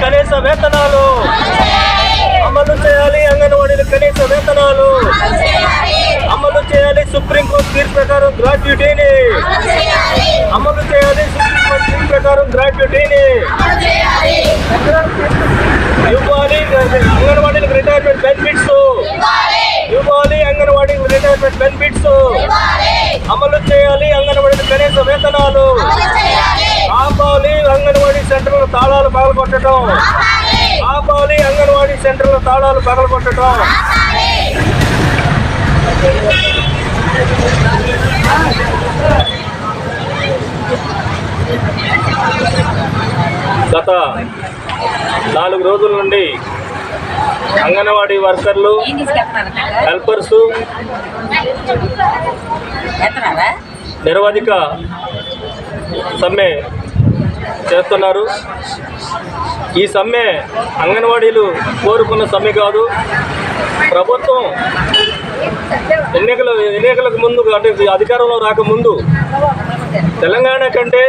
కనీస వేతనాలు అమలు చేయాలి. అంగన్వాడీలు కనీస వేతనాలు అమలు చేయాలి. సుప్రీంకోర్టు తీర్పు ప్రకారం గ్రాట్యుటీని అమలు చేయాలి. సుప్రీంకోర్టు తీర్పు ప్రకారం గ్రాట్యుటీని ఇవ్వాలి. అంగన్వాడీలకు రిటైర్మెంట్ బెనిఫిట్స్ ఇవ్వాలి. అంగన్వాడీలకు రిటైర్మెంట్ బెనిఫిట్స్ అమలు చేయాలి. అంగన్వాడీలకు కనీస వేతనాలు ఆపాలి. అంగన్వాడీ సెంటర్ల తాళాలు పగలగొట్టడం ఆపాలి. అంగన్వాడీ సెంటర్ల తాళాలు పగలగొట్టడం గత 4 రోజుల నుండి అంగన్వాడీ వర్కర్లు, హెల్పర్సు నిరవధిక సమ్మె చేస్తున్నారు. ఈ సమ్మె అంగన్వాడీలు కోరుకున్న సమ్మె కాదు. ప్రభుత్వం ఎన్నికలకు ముందు అంటే అధికారంలో రాకముందు తెలంగాణ కంటే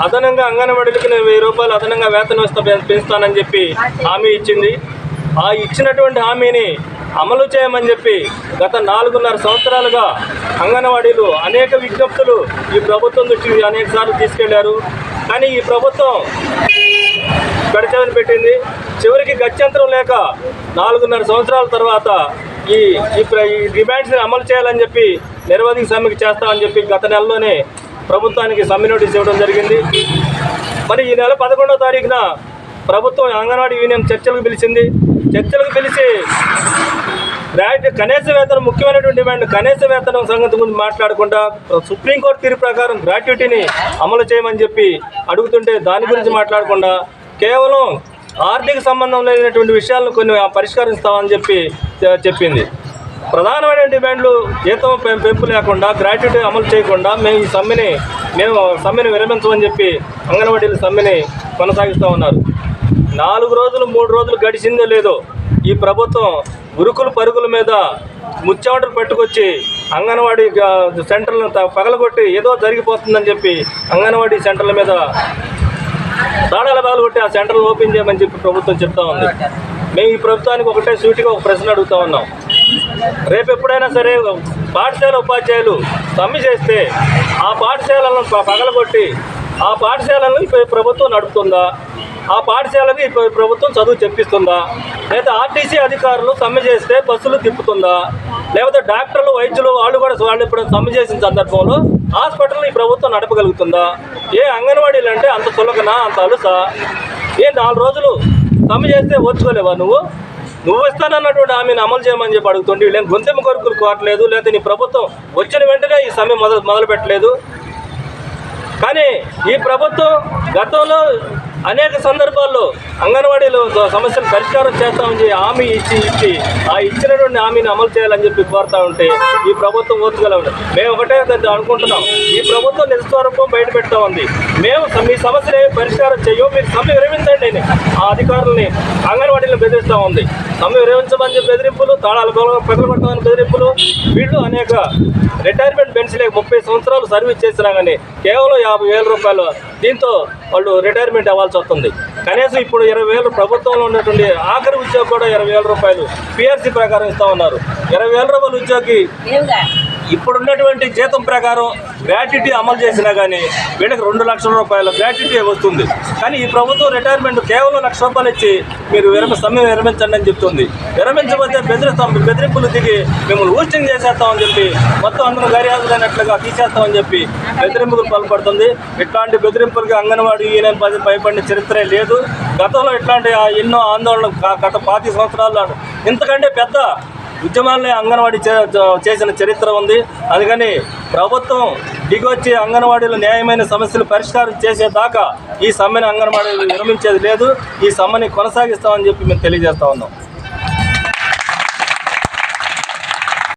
అదనంగా అంగన్వాడీలకి నేను 1000 రూపాయలు అదనంగా వేతనం పెంచుతానని చెప్పి హామీ ఇచ్చింది. ఆ ఇచ్చినటువంటి హామీని అమలు చేయమని చెప్పి గత 4.5 సంవత్సరాలుగా అంగన్వాడీలు అనేక విజ్ఞప్తులు ఈ ప్రభుత్వం దృష్టికి అనేక సార్లు తీసుకెళ్లారు. కానీ ఈ ప్రభుత్వం గడిచామని పెట్టింది. చివరికి గత్యంతరం లేక 4.5 సంవత్సరాల తర్వాత ఈ డిమాండ్స్ని అమలు చేయాలని చెప్పి నిరవధిక సమ్మెకి చేస్తామని చెప్పి గత నెలలోనే ప్రభుత్వానికి సమ్మె నోటీస్ ఇవ్వడం జరిగింది. మరి ఈ నెల 11వ తారీఖున ప్రభుత్వం అంగన్వాడీ యూనియన్ చర్చలకు పిలిచింది. చర్చలకు పిలిచి కనీస వేతనం ముఖ్యమైనటువంటి డిమాండ్ కనీస వేతనం సంగతి గురించి మాట్లాడకుండా సుప్రీంకోర్టు తీర్పు ప్రకారం గ్రాట్యుటీని అమలు చేయమని చెప్పి అడుగుతుంటే దాని గురించి మాట్లాడకుండా కేవలం ఆర్థిక సంబంధం లేనటువంటి విషయాలను కొన్ని పరిష్కరిస్తామని చెప్పి చెప్పింది. ప్రధానమైన డిమాండ్లు జీతం పెంపు లేకుండా గ్రాట్యుటీ అమలు చేయకుండా మేము సమ్మెని విరమించమని చెప్పి అంగన్వాడీల సమ్మెని కొనసాగిస్తూ ఉన్నారు. 4 రోజులు 3 రోజులు గడిచిందో లేదో ఈ ప్రభుత్వం ఉరుకుల పరుగుల మీద ముచ్చాటలు పెట్టుకొచ్చి అంగన్వాడీ సెంటర్లను పగలగొట్టి ఏదో జరిగిపోతుందని చెప్పి అంగన్వాడీ సెంటర్ల మీద తాళాలు పగలగొట్టి ఆ సెంటర్లు ఓపెన్ చేయమని చెప్పి ప్రభుత్వం చెప్తా ఉంది. మేము ఈ ప్రభుత్వానికి ఒకటే సూటిగా ఒక ప్రశ్న అడుగుతా ఉన్నాం. రేపు ఎప్పుడైనా సరే పాఠశాల ఉపాధ్యాయులు సమ్మె చేస్తే ఆ పాఠశాలను పగలగొట్టి ఆ పాఠశాలను ఇప్పుడు ప్రభుత్వం నడుపుతుందా? ఆ పాఠశాలకి ఇప్పుడు ప్రభుత్వం చదువు చెప్పిస్తుందా? లేదా ఆర్టీసీ అధికారులు సమ్మె చేస్తే బస్సులు తిప్పుతుందా? లేకపోతే డాక్టర్లు, వైద్యులు వాళ్ళు ఇప్పుడు సమ్మె చేసిన సందర్భంలో హాస్పిటల్ని ఈ ప్రభుత్వం నడపగలుగుతుందా? ఏ అంగన్వాడీలు అంటే అంత చులకనా, అంత అలుసా? 4 రోజులు సమ్మె చేస్తే ఓర్చుకోలేవా నువ్వు ఇస్తానన్నటువంటి హామీని అమలు చేయమని చెప్పి అడుగుతుంటే వీళ్ళేం గొంతెమ్మ కొరకు కోరట్లేదు. లేదా నీ ప్రభుత్వం వచ్చిన వెంటనే ఈ సమ్మె మొదలు పెట్టలేదు. కానీ ఈ ప్రభుత్వం గతంలో అనేక సందర్భాల్లో అంగన్వాడీలు సమస్యలు పరిష్కారం చేస్తామని హామీ ఇచ్చి ఆ ఇచ్చినటువంటి హామీని అమలు చేయాలని చెప్పి కోరుతా ఉంటే ఈ ప్రభుత్వం ఓర్చుకోలేదు. మేము ఒకటే అనుకుంటున్నాం, ఈ ప్రభుత్వం నిజస్వరూపం బయట పెడతా ఉంది. మేము మీ సమస్యలు ఏమి పరిష్కారం చేయము, మీరు సమ్మె విరమించండి అని ఆ అధికారులని అంగన్వాడీలను బెదిరిస్తూ ఉంది. సమ్మె విరమించమని చెప్పి బెదిరింపులు, తాళాలు పగలగొట్టమని బెదిరింపులు. వీళ్ళు అనేక రిటైర్మెంట్ బెనిఫిట్స్ 30 సంవత్సరాలు సర్వీస్ చేసినా కానీ కేవలం 50,000 రూపాయలు దీంతో వాళ్ళు రిటైర్మెంట్ అవ్వాల్సి వస్తుంది. కనీసం ఇప్పుడు 20,000 ప్రభుత్వంలో ఉన్నటువంటి ఆఖరి ఉద్యోగి కూడా 20,000 రూపాయలు పిఆర్సీ ప్రకారం ఇస్తూ ఉన్నారు. 20,000 రూపాయల ఉద్యోగి ఇప్పుడున్నటువంటి జీతం ప్రకారం గ్రాట్యుటీ అమలు చేసినా కానీ వీళ్ళకి 2 లక్షల రూపాయల గ్రాట్యుటీ వస్తుంది. కానీ ఈ ప్రభుత్వం రిటైర్మెంట్ కేవలం 1,00,000 రూపాయలు ఇచ్చి మీరు సమ్మె విరమించండి అని చెప్తుంది. విరమించబోతే బెదిరింపులు దిగి మిమ్మల్ని ఊస్టింగ్ చేసేస్తామని చెప్పి మొత్తం అందరూ గర్యాదులైనట్లుగా తీసేస్తామని చెప్పి బెదిరింపులు పాల్పడుతుంది. ఇట్లాంటి బెదిరింపులకి అంగన్వాడీ యూనియన్ భయపడిన చరిత్రే లేదు. గతంలో ఇట్లాంటి ఎన్నో ఆందోళనలు గత 25 సంవత్సరాల్లో ఇంతకంటే పెద్ద ఉద్యమాలనే అంగన్వాడీ చేసిన చరిత్ర ఉంది. అందుకని ప్రభుత్వం దిగొచ్చి అంగన్వాడీలో న్యాయమైన సమస్యలు పరిష్కారం చేసేదాకా ఈ సమ్మెను అంగన్వాడీలు విరమించేది లేదు. ఈ సమ్మెని కొనసాగిస్తామని చెప్పి మేము తెలియజేస్తా ఉన్నాం.